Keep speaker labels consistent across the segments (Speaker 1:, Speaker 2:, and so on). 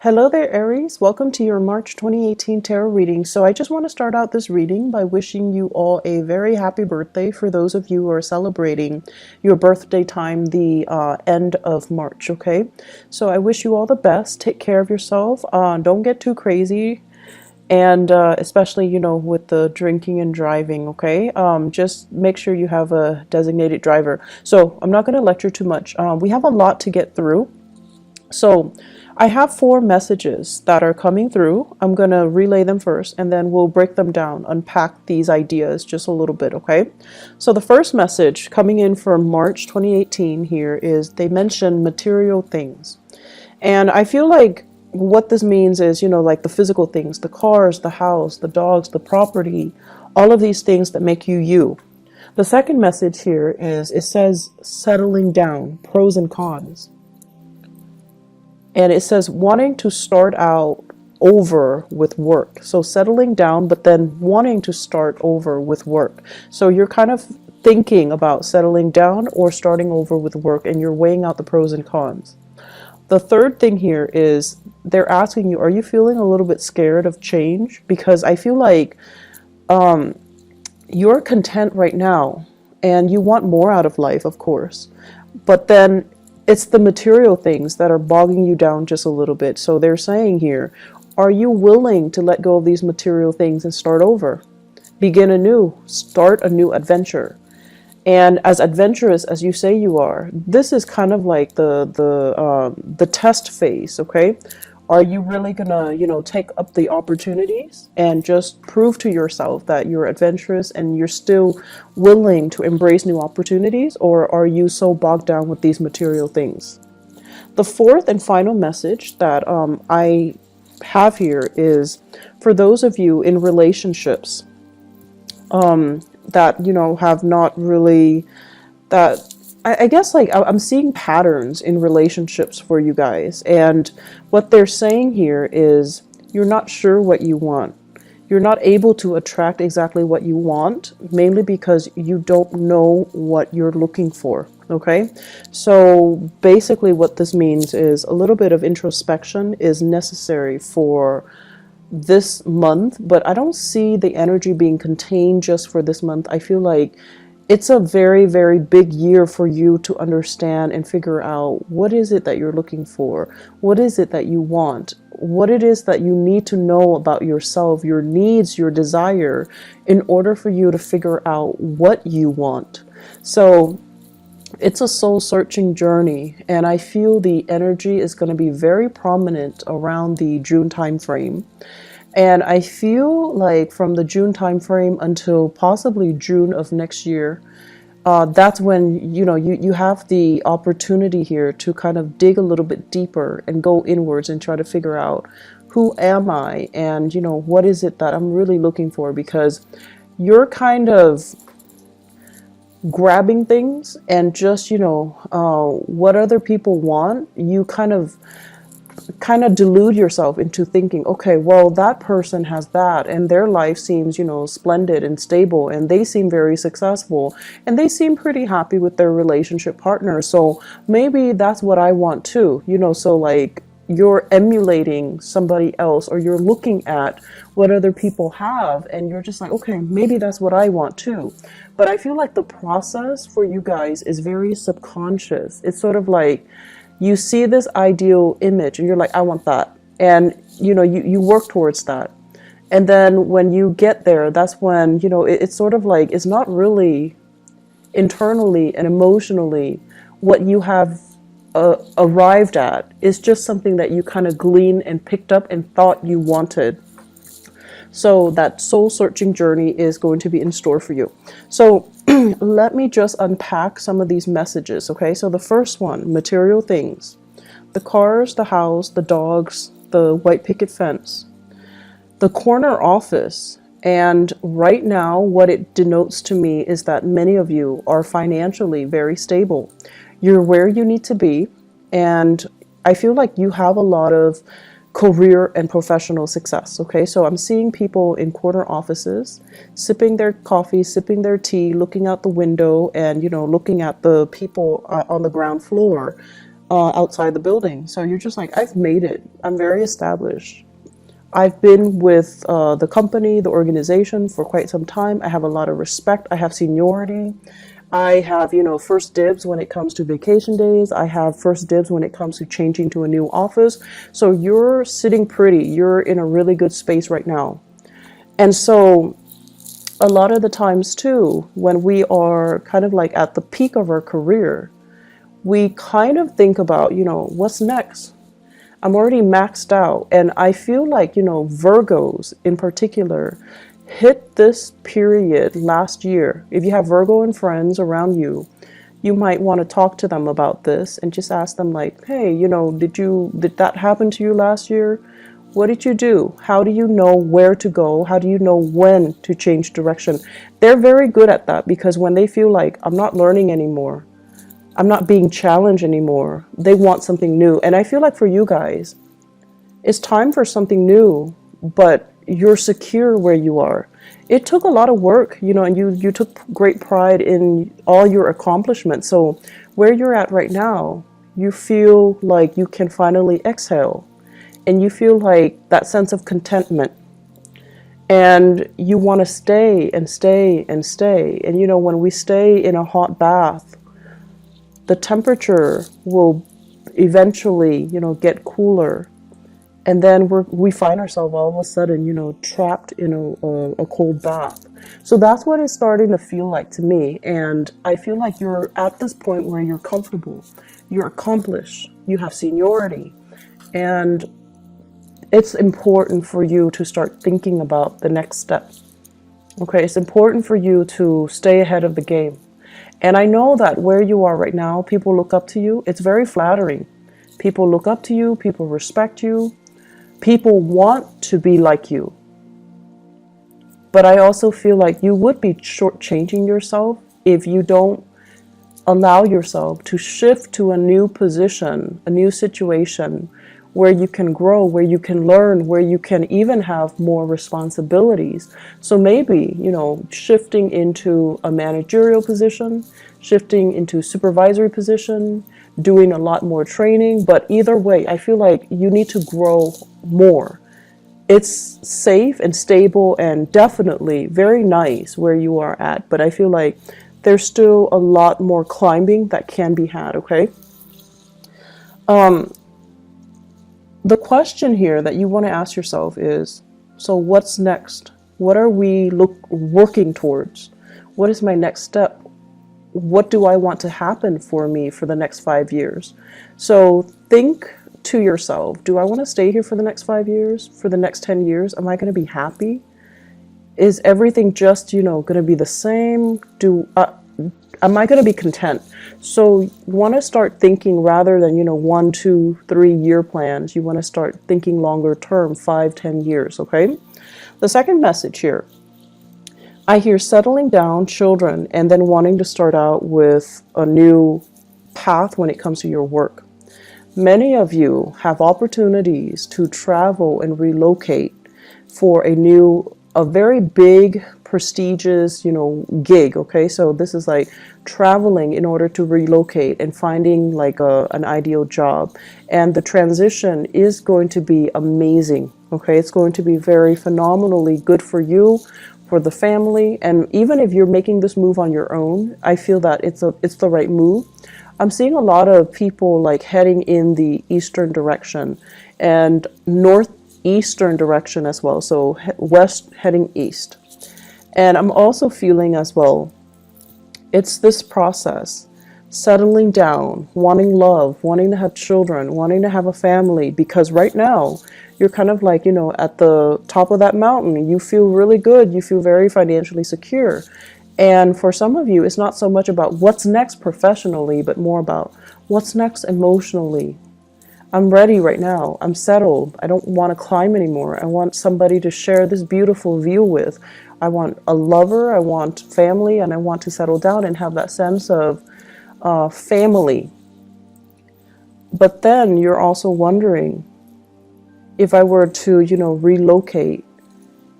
Speaker 1: Hello there, Aries. Welcome to your March 2018 tarot reading. So I just want to start out this reading by wishing you all a very happy birthday for those of you who are celebrating your birthday time, the end of March, okay? So I wish you all the best. Take care of yourself. Don't get too crazy. And especially, with the drinking and driving, okay? Just make sure you have a designated driver. So I'm not going to lecture too much. We have a lot to get through. So I have 4 messages that are coming through. I'm going to relay them first, and then we'll break them down, unpack these ideas just a little bit, okay? So the first message coming in for March 2018 here is they mention material things. And I feel like what this means is, like the physical things, the cars, the house, the dogs, the property, all of these things that make you you. The second message here is it says settling down, pros and cons. And it says wanting to start out over with work. So settling down, but then wanting to start over with work. So you're kind of thinking about settling down or starting over with work, and you're weighing out the pros and cons. The third thing here is they're asking you, are you feeling a little bit scared of change? Because I feel like you're content right now and you want more out of life, of course. But then it's the material things that are bogging you down just a little bit. So they're saying here, are you willing to let go of these material things and start over? Begin anew, start a new adventure. And as adventurous as you say you are, this is kind of like the test phase, okay? Are you really gonna, take up the opportunities and just prove to yourself that you're adventurous and you're still willing to embrace new opportunities, or are you so bogged down with these material things? The fourth and final message that I have here is for those of you in relationships that have not really that I guess like I'm seeing patterns in relationships for you guys, and what they're saying here is you're not sure what you want. You're not able to attract exactly what you want, mainly because you don't know what you're looking for, okay? So basically what this means is a little bit of introspection is necessary for this month, but I don't see the energy being contained just for this month. I feel like it's a very, very big year for you to understand and figure out what is it that you're looking for, what is it that you want, what it is that you need to know about yourself, your needs, your desire, in order for you to figure out what you want. So it's a soul searching journey, and I feel the energy is going to be very prominent around the June time frame. And I feel like from the June time frame until possibly June of next year, that's when you have the opportunity here to kind of dig a little bit deeper and go inwards and try to figure out who am I, and what is it that I'm really looking for, because you're kind of grabbing things and just what other people want. You kind of delude yourself into thinking, okay, well, that person has that and their life seems splendid and stable, and they seem very successful, and they seem pretty happy with their relationship partner, so maybe that's what I want too. So like you're emulating somebody else, or you're looking at what other people have, and you're just like, okay, maybe that's what I want too. But I feel like the process for you guys is very subconscious. It's sort of like you see this ideal image and you're like, I want that. And you work towards that. And then when you get there, that's when, it's sort of like, it's not really internally and emotionally what you have arrived at. It's just something that you kind of gleaned and picked up and thought you wanted. So that soul searching journey is going to be in store for you. So let me just unpack some of these messages, okay? So the first one, material things. The cars, the house, the dogs, the white picket fence, the corner office. And right now, what it denotes to me is that many of you are financially very stable. You're where you need to be. And I feel like you have a lot of career and professional success, okay? So I'm seeing people in corner offices, sipping their coffee, sipping their tea, looking out the window, and, looking at the people on the ground floor, outside the building. So you're just like, I've made it. I'm very established. I've been with the company, the organization for quite some time. I have a lot of respect. I have seniority. I have, first dibs when it comes to vacation days. I have first dibs when it comes to changing to a new office. So you're sitting pretty. You're in a really good space right now. And so a lot of the times too, when we are kind of like at the peak of our career, we kind of think about, what's next? I'm already maxed out. And I feel like, Virgos in particular hit this period last year. If you have Virgo and friends around you, you might want to talk to them about this and just ask them like, hey, did that happen to you last year? What did you do? How do you know where to go? How do you know when to change direction? They're very good at that, because when they feel like I'm not learning anymore, I'm not being challenged anymore, they want something new. And I feel like for you guys, it's time for something new, but you're secure where you are. It took a lot of work, and you took great pride in all your accomplishments. So where you're at right now, you feel like you can finally exhale, and you feel like that sense of contentment. And you want to stay and stay and stay. And when we stay in a hot bath, the temperature will eventually, get cooler. And then we find ourselves all of a sudden, trapped in a cold bath. So that's what it's starting to feel like to me. And I feel like you're at this point where you're comfortable, you're accomplished, you have seniority. And it's important for you to start thinking about the next step. Okay, it's important for you to stay ahead of the game. And I know that where you are right now, people look up to you. It's very flattering. People look up to you. People respect you. People want to be like you. But I also feel like you would be shortchanging yourself if you don't allow yourself to shift to a new position, a new situation where you can grow, where you can learn, where you can even have more responsibilities. So maybe, shifting into a managerial position, shifting into supervisory position, doing a lot more training. But either way, I feel like you need to grow more. It's safe and stable and definitely very nice where you are at. But I feel like there's still a lot more climbing that can be had, okay? The question here that you want to ask yourself is, so what's next? What are we working towards? What is my next step? What do I want to happen for me for the next 5 years? So think to yourself, do I want to stay here for the next 5 years? For the next 10 years? Am I going to be happy? Is everything just, going to be the same? Am I going to be content? So you want to start thinking rather than, 1, 2, 3 year plans. You want to start thinking longer term, 5, 10 years, okay? The second message here, I hear settling down, children, and then wanting to start out with a new path when it comes to your work. Many of you have opportunities to travel and relocate for a very big, prestigious, gig, okay? So this is like traveling in order to relocate and finding like an ideal job. And the transition is going to be amazing, okay? It's going to be very phenomenally good for you, for the family. And even if you're making this move on your own, I feel that it's the right move. I'm seeing a lot of people like heading in the eastern direction and northeastern direction as well. So west heading east. And I'm also feeling as well, it's this process, settling down, wanting love, wanting to have children, wanting to have a family, because right now you're kind of like, at the top of that mountain. You feel really good. You feel very financially secure. And for some of you, it's not so much about what's next professionally, but more about what's next emotionally. I'm ready right now. I'm settled. I don't want to climb anymore. I want somebody to share this beautiful view with. I want a lover. I want family, and I want to settle down and have that sense of family. But then you're also wondering, if I were to, relocate,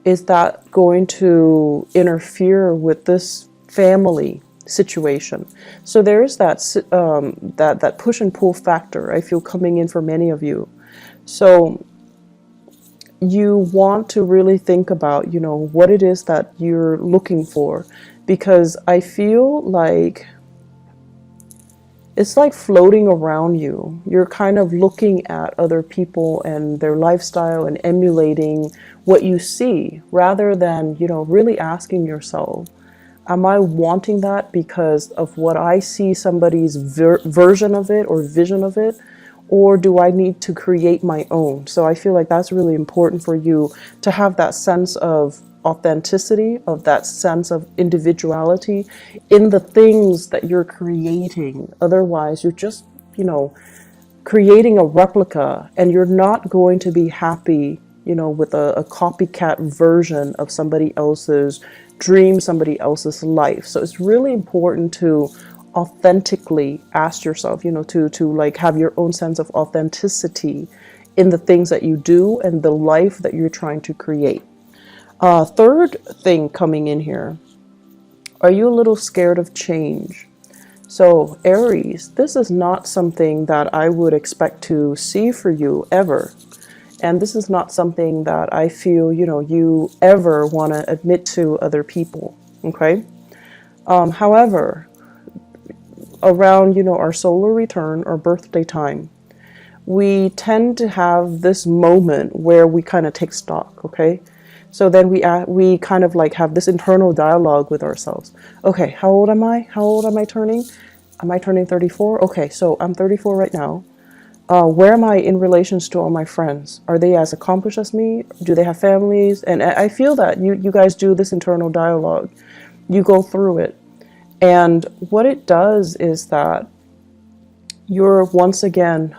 Speaker 1: is that going to interfere with this family? situation. So there is that push and pull factor, I feel, coming in for many of you. So you want to really think about, what it is that you're looking for, because I feel like it's like floating around you. You're kind of looking at other people and their lifestyle and emulating what you see, rather than, really asking yourself, am I wanting that because of what I see somebody's version of it or vision of it? Or do I need to create my own? So I feel like that's really important for you to have that sense of authenticity, of that sense of individuality in the things that you're creating. Otherwise, you're just, creating a replica, and you're not going to be happy, with a copycat version of somebody else's dream, somebody else's life. So it's really important to authentically ask yourself, to like have your own sense of authenticity in the things that you do and the life that you're trying to create. Third thing coming in here, are you a little scared of change? So Aries, this is not something that I would expect to see for you ever. And this is not something that I feel, you ever want to admit to other people. Okay. However, around, our solar return or birthday time, we tend to have this moment where we kind of take stock. Okay. So then we kind of like have this internal dialogue with ourselves. Okay, how old am I? How old am I turning? Am I turning 34? Okay, so I'm 34 right now. Where am I in relations to all my friends? Are they as accomplished as me? Do they have families? And I feel that you guys do this internal dialogue. You go through it. And what it does is that you're once again,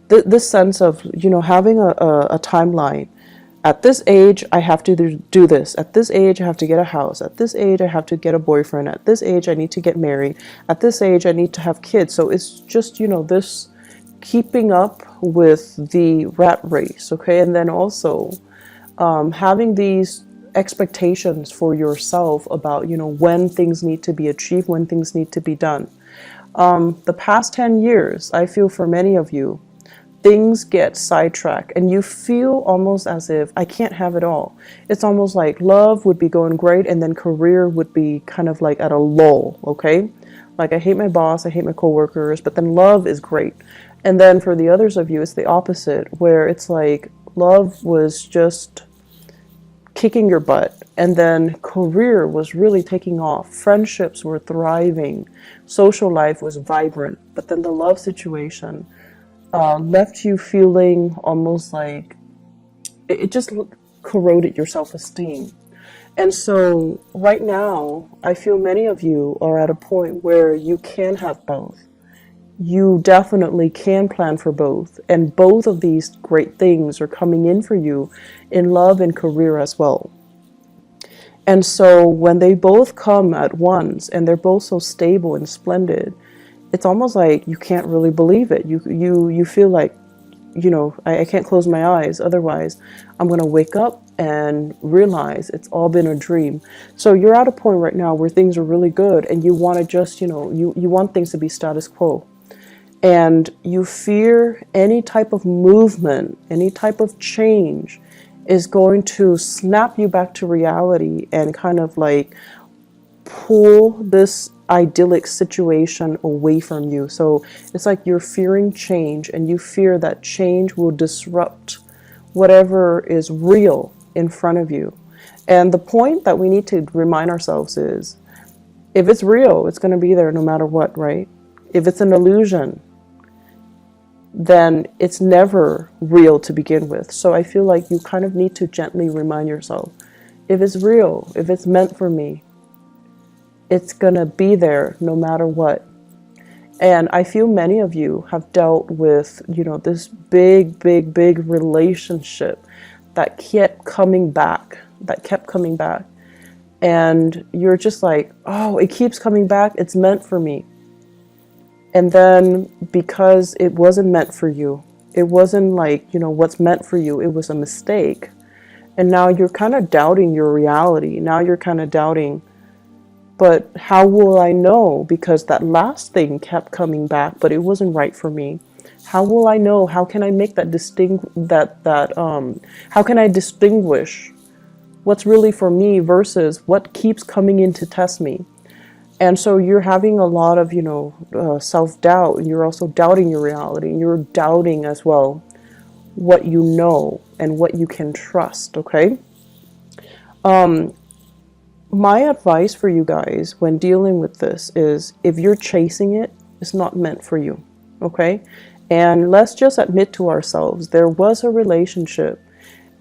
Speaker 1: this sense of, having a timeline. At this age, I have to do this. At this age, I have to get a house. At this age, I have to get a boyfriend. At this age, I need to get married. At this age, I need to have kids. So it's just, this keeping up with the rat race, okay? And then also having these expectations for yourself about, when things need to be achieved, when things need to be done. The past 10 years, I feel for many of you, things get sidetracked and you feel almost as if I can't have it all. It's almost like love would be going great and then career would be kind of like at a lull, okay? Like I hate my boss, I hate my coworkers, but then love is great. And then for the others of you, it's the opposite, where it's like love was just kicking your butt and then career was really taking off. Friendships were thriving. Social life was vibrant, but then the love situation left you feeling almost like it just corroded your self-esteem. And so right now, I feel many of you are at a point where you can have both. You definitely can plan for both. And both of these great things are coming in for you in love and career as well. And so when they both come at once and they're both so stable and splendid, it's almost like you can't really believe it. You feel like, I can't close my eyes. Otherwise, I'm going to wake up and realize it's all been a dream. So you're at a point right now where things are really good and you want to just, you want things to be status quo. And you fear any type of movement, any type of change is going to snap you back to reality and kind of like pull this idyllic situation away from you. So it's like you're fearing change and you fear that change will disrupt whatever is real in front of you. And the point that we need to remind ourselves is, if it's real, it's going to be there no matter what, right? If it's an illusion, then it's never real to begin with. So I feel like you kind of need to gently remind yourself, if it's real, if it's meant for me, it's going to be there no matter what. And I feel many of you have dealt with, this big relationship that kept coming back, And you're just like, oh, it keeps coming back. It's meant for me. And then because it wasn't meant for you, it wasn't like, what's meant for you, it was a mistake. And now you're kind of doubting your reality. Now you're kind of doubting, but how will I know? Because that last thing kept coming back, but it wasn't right for me. How will I know? How can I make that how can I distinguish what's really for me versus what keeps coming in to test me? And so you're having a lot of, self-doubt, and you're also doubting your reality, and you're doubting as well what you know and what you can trust, okay? My advice for you guys when dealing with this is, if you're chasing it, it's not meant for you, okay? And let's just admit to ourselves, there was a relationship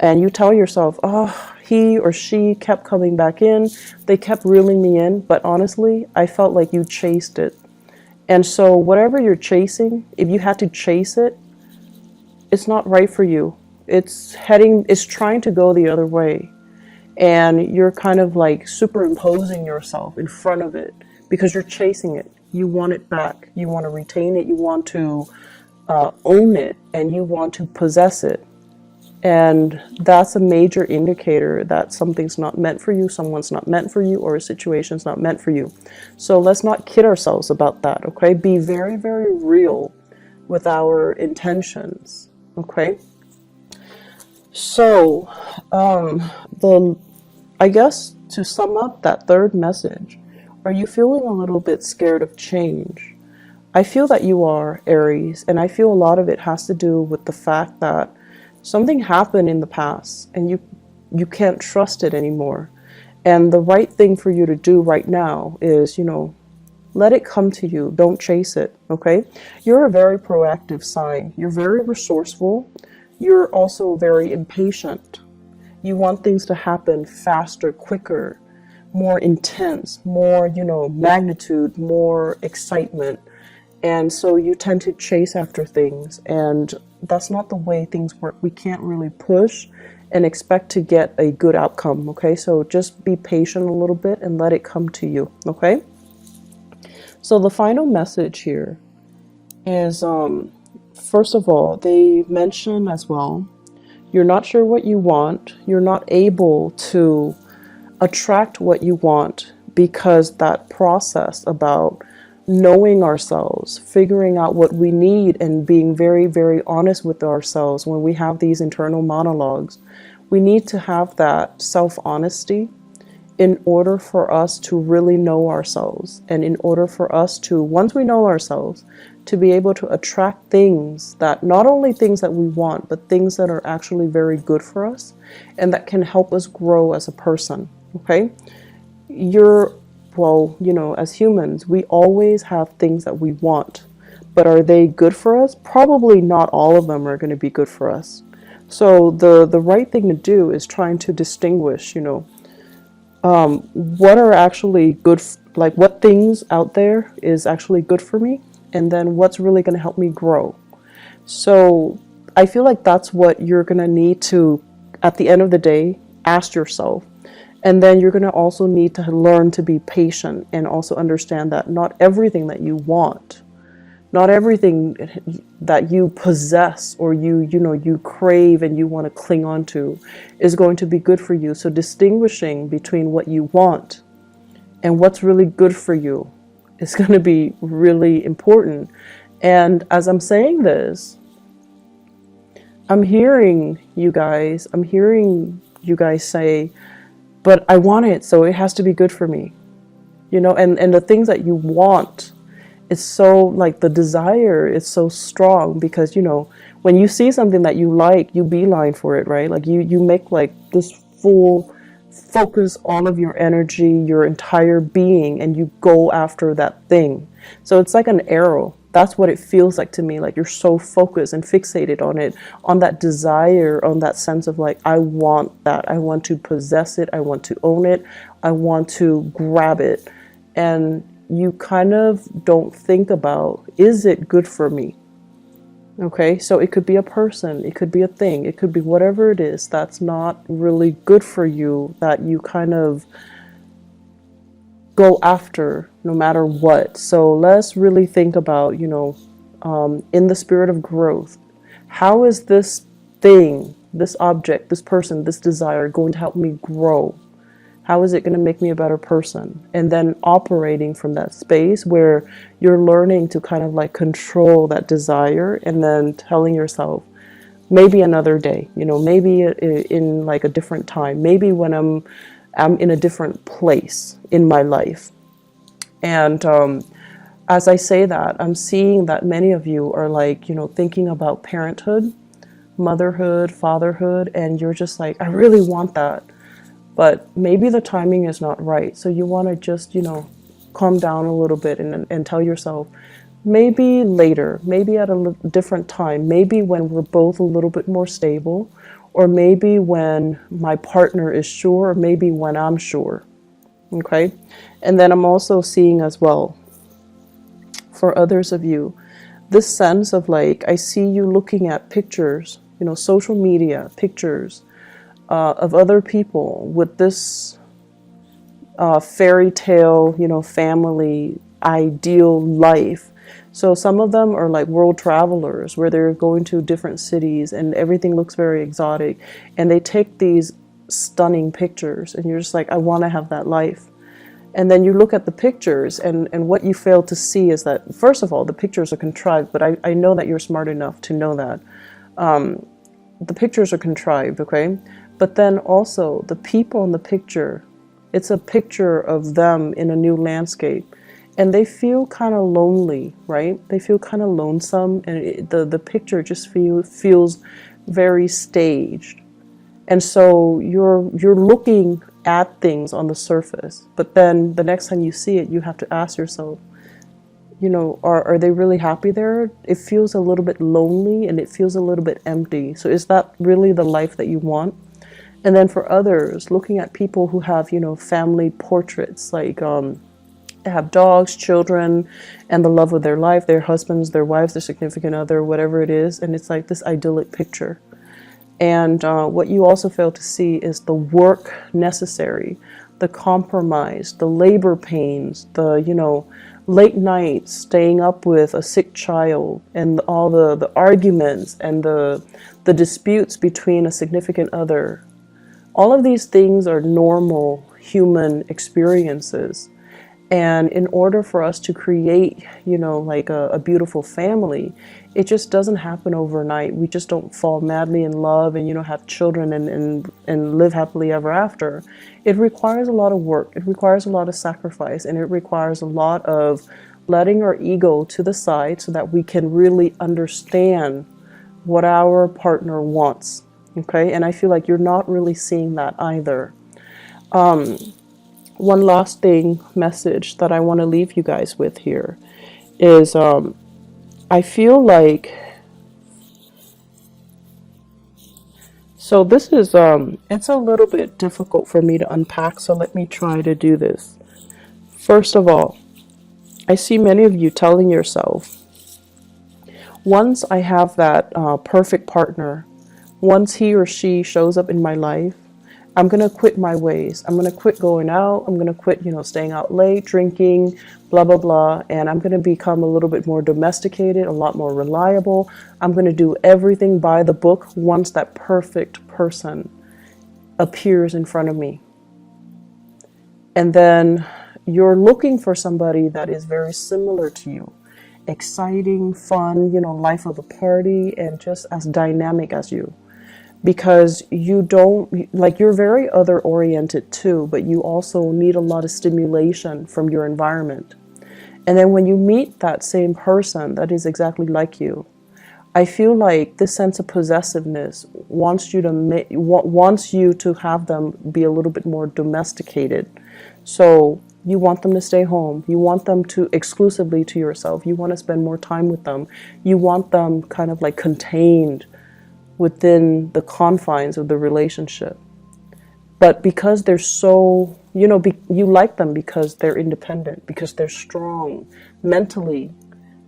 Speaker 1: and you tell yourself, oh, he or she kept coming back in, they kept reeling me in, but honestly, I felt like you chased it. And so whatever you're chasing, if you had to chase it, it's not right for you. It's trying to go the other way. And you're kind of like superimposing yourself in front of it because you're chasing it. You want it back. You want to retain it. You want to own it, and you want to possess it. And that's a major indicator that something's not meant for you, someone's not meant for you, or a situation's not meant for you. So let's not kid ourselves about that, okay? Be very, very real with our intentions, okay? So, I guess to sum up that third message, are you feeling a little bit scared of change? I feel that you are, Aries, and I feel a lot of it has to do with the fact that something happened in the past and you can't trust it anymore. And the right thing for you to do right now is, let it come to you. Don't chase it, okay? You're a very proactive sign. You're very resourceful. You're also very impatient. You want things to happen faster, quicker, more intense, more, magnitude, more excitement. And so you tend to chase after things, and that's not the way things work. We can't really push and expect to get a good outcome, okay? So just be patient a little bit and let it come to you, okay? So the final message here is, first of all, they mention as well, you're not sure what you want. You're not able to attract what you want because that process about knowing ourselves, figuring out what we need, and being very, very honest with ourselves when we have these internal monologues. We need to have that self-honesty in order for us to really know ourselves, and in order for us to, once we know ourselves, to be able to attract things that, not only things that we want, but things that are actually very good for us and that can help us grow as a person, okay? As humans, we always have things that we want, but are they good for us? Probably not all of them are going to be good for us. So the right thing to do is trying to distinguish, what are actually good, like what things out there is actually good for me, and then what's really going to help me grow. So I feel like that's what you're going to need to, at the end of the day, ask yourself. And then you're going to also need to learn to be patient and also understand that not everything that you want, not everything that you possess or you crave and you want to cling on to is going to be good for you. So distinguishing between what you want and what's really good for you is going to be really important. And as I'm saying this, I'm hearing you guys say, but I want it, so it has to be good for me. And the things that you want, it's so, like, the desire is so strong because, when you see something that you like, you beeline for it, right? Like you make like this full focus all of your energy, your entire being, and you go after that thing. So it's like an arrow. That's what it feels like to me. Like you're so focused and fixated on it, on that desire, on that sense of like, I want that. I want to possess it. I want to own it. I want to grab it. And you kind of don't think about, is it good for me? Okay, so it could be a person, it could be a thing, it could be whatever it is that's not really good for you, that you kind of go after no matter what. So let's really think about, in the spirit of growth, how is this thing, this object, this person, this desire going to help me grow? How is it going to make me a better person? And then operating from that space where you're learning to kind of like control that desire, and then telling yourself, maybe another day, maybe in like a different time, maybe when I'm in a different place in my life. And as I say that, I'm seeing that many of you are like, thinking about parenthood, motherhood, fatherhood, and you're just like, I really want that, but maybe the timing is not right. So you want to just, calm down a little bit, and tell yourself, maybe later, maybe at a different time, maybe when we're both a little bit more stable, or maybe when my partner is sure, or maybe when I'm sure. Okay. And then I'm also seeing as well, for others of you, this sense of like, I see you looking at pictures, social media pictures of other people with this fairy tale, family ideal life. So some of them are like world travelers where they're going to different cities and everything looks very exotic. And they take these stunning pictures and you're just like, I want to have that life. And then you look at the pictures, and what you fail to see is that, first of all, the pictures are contrived, but I know that you're smart enough to know that. The pictures are contrived, okay? But then also, the people in the picture, it's a picture of them in a new landscape. And they feel kind of lonely, right? They feel kind of lonesome, and the picture just feels very staged. And so you're looking at things on the surface, but then the next time you see it, you have to ask yourself, are they really happy there? It feels a little bit lonely and it feels a little bit empty. So is that really the life that you want? And then for others, looking at people who have, family portraits, like they have dogs, children, and the love of their life, their husbands, their wives, their significant other, whatever it is, and it's like this idyllic picture. And what you also fail to see is the work necessary, the compromise, the labor pains, the, late nights staying up with a sick child, and all the arguments and the disputes between a significant other. All of these things are normal human experiences. And in order for us to create, like a beautiful family, it just doesn't happen overnight. We just don't fall madly in love and, have children and live happily ever after. It requires a lot of work. It requires a lot of sacrifice, and it requires a lot of letting our ego to the side so that we can really understand what our partner wants. Okay. And I feel like you're not really seeing that either. One last message that I want to leave you guys with here is I feel like, so this is, it's a little bit difficult for me to unpack, so let me try to do this. First of all, I see many of you telling yourself, once I have that perfect partner, once he or she shows up in my life, I'm going to quit my ways. I'm going to quit going out. I'm going to quit, staying out late, drinking, blah, blah, blah. And I'm going to become a little bit more domesticated, a lot more reliable. I'm going to do everything by the book once that perfect person appears in front of me. And then you're looking for somebody that is very similar to you. Exciting, fun, life of the party, and just as dynamic as you. Because you don't, like, you're very other oriented too, but you also need a lot of stimulation from your environment. And then when you meet that same person that is exactly like you, I feel like this sense of possessiveness wants you to have them be a little bit more domesticated. So you want them to stay home. You want them to exclusively to yourself. You want to spend more time with them. You want them kind of like contained within the confines of the relationship. But because they're so, you like them because they're independent, because they're strong mentally,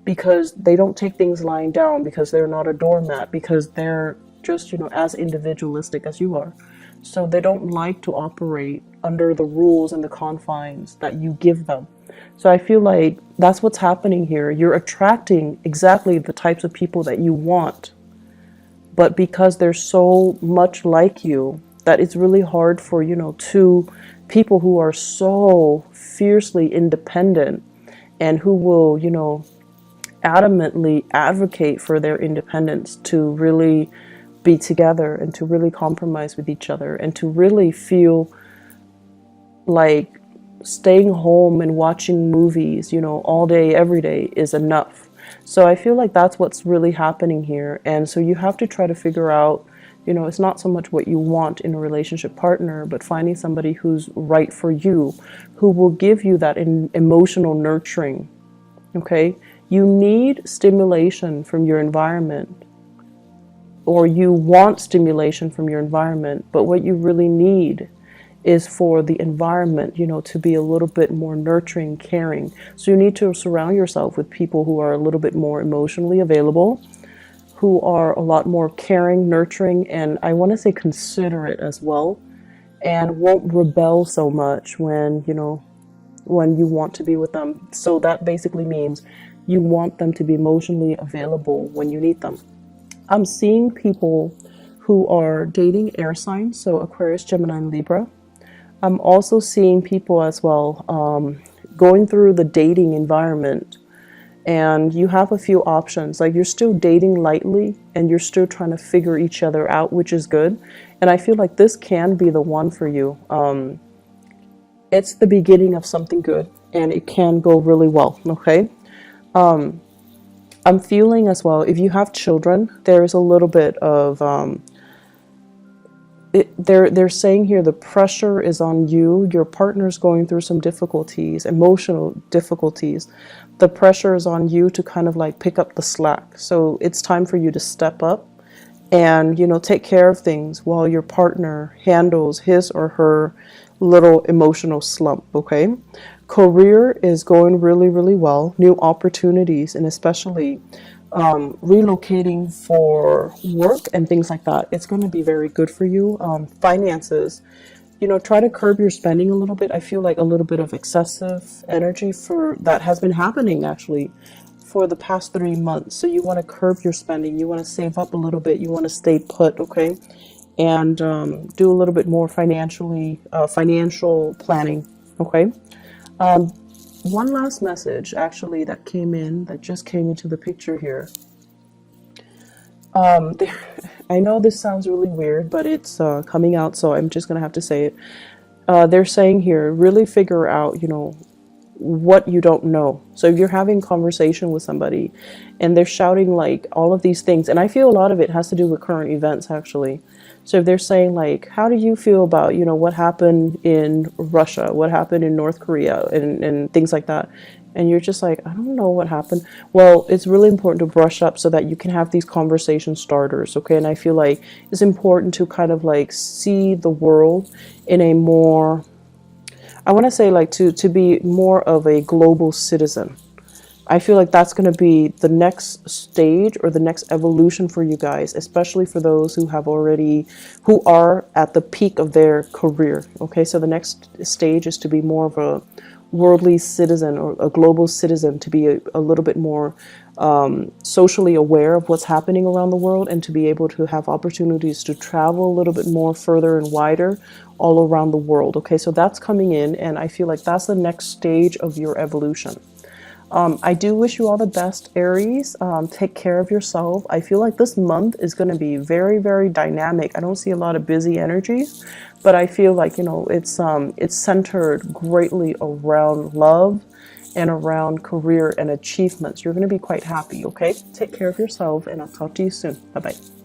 Speaker 1: because they don't take things lying down, because they're not a doormat, because they're just, as individualistic as you are. So they don't like to operate under the rules and the confines that you give them. So I feel like that's what's happening here. You're attracting exactly the types of people that you want. But because they're so much like you, that it's really hard for, you know, two people who are so fiercely independent and who will, you know, adamantly advocate for their independence to really be together and to really compromise with each other and to really feel like staying home and watching movies, you know, all day, every day is enough. So I feel like that's what's really happening here. And so you have to try to figure out, you know, it's not so much what you want in a relationship partner, but finding somebody who's right for you, who will give you that emotional nurturing. Okay? You need stimulation from your environment, or you want stimulation from your environment, but what you really need is for the environment, you know, to be a little bit more nurturing, caring. So you need to surround yourself with people who are a little bit more emotionally available, who are a lot more caring, nurturing, and I want to say considerate as well, and won't rebel so much when, you know, when you want to be with them. So that basically means you want them to be emotionally available when you need them. I'm seeing people who are dating air signs, so Aquarius, Gemini, and Libra. I'm also seeing people as well going through the dating environment, and you have a few options. Like, you're still dating lightly and you're still trying to figure each other out, which is good. And I feel like this can be the one for you. It's the beginning of something good and it can go really well. Okay. I'm feeling as well, if you have children, there's a little bit of they're saying here the pressure is on you. Your partner's going through some difficulties, emotional difficulties. The pressure is on you to kind of like pick up the slack. So it's time for you to step up and, you know, take care of things while your partner handles his or her little emotional slump. Okay. Career is going really, really well. New opportunities, and especially relocating for work and things like that. It's going to be very good for you. Finances, you know, try to curb your spending a little bit. I feel like a little bit of excessive energy for that has been happening actually for the past 3 months. So you want to curb your spending. You want to save up a little bit. You want to stay put, okay? And do a little bit more financial planning, okay? One last message actually that came in, that just came into the picture here. I know this sounds really weird, but it's coming out, so I'm just gonna have to say it. They're saying here, really figure out, you know, what you don't know. So if you're having conversation with somebody and they're shouting like all of these things, and I feel a lot of it has to do with current events actually. So if they're saying like, how do you feel about, you know, what happened in Russia, what happened in North Korea, and things like that, and you're just like, I don't know what happened. Well, it's really important to brush up so that you can have these conversation starters, okay? And I feel like it's important to kind of like see the world in a more, I want to say like to be more of a global citizen. I feel like that's going to be the next stage or the next evolution for you guys, especially for those who are at the peak of their career. Okay, so the next stage is to be more of a worldly citizen or a global citizen, to be a little bit more socially aware of what's happening around the world, and to be able to have opportunities to travel a little bit more further and wider all around the world. Okay, so that's coming in, and I feel like that's the next stage of your evolution. I do wish you all the best, Aries. Take care of yourself. I feel like this month is going to be very, very dynamic. I don't see a lot of busy energies, but I feel like, you know, it's centered greatly around love and around career and achievements. You're going to be quite happy, okay? Take care of yourself, and I'll talk to you soon. Bye-bye.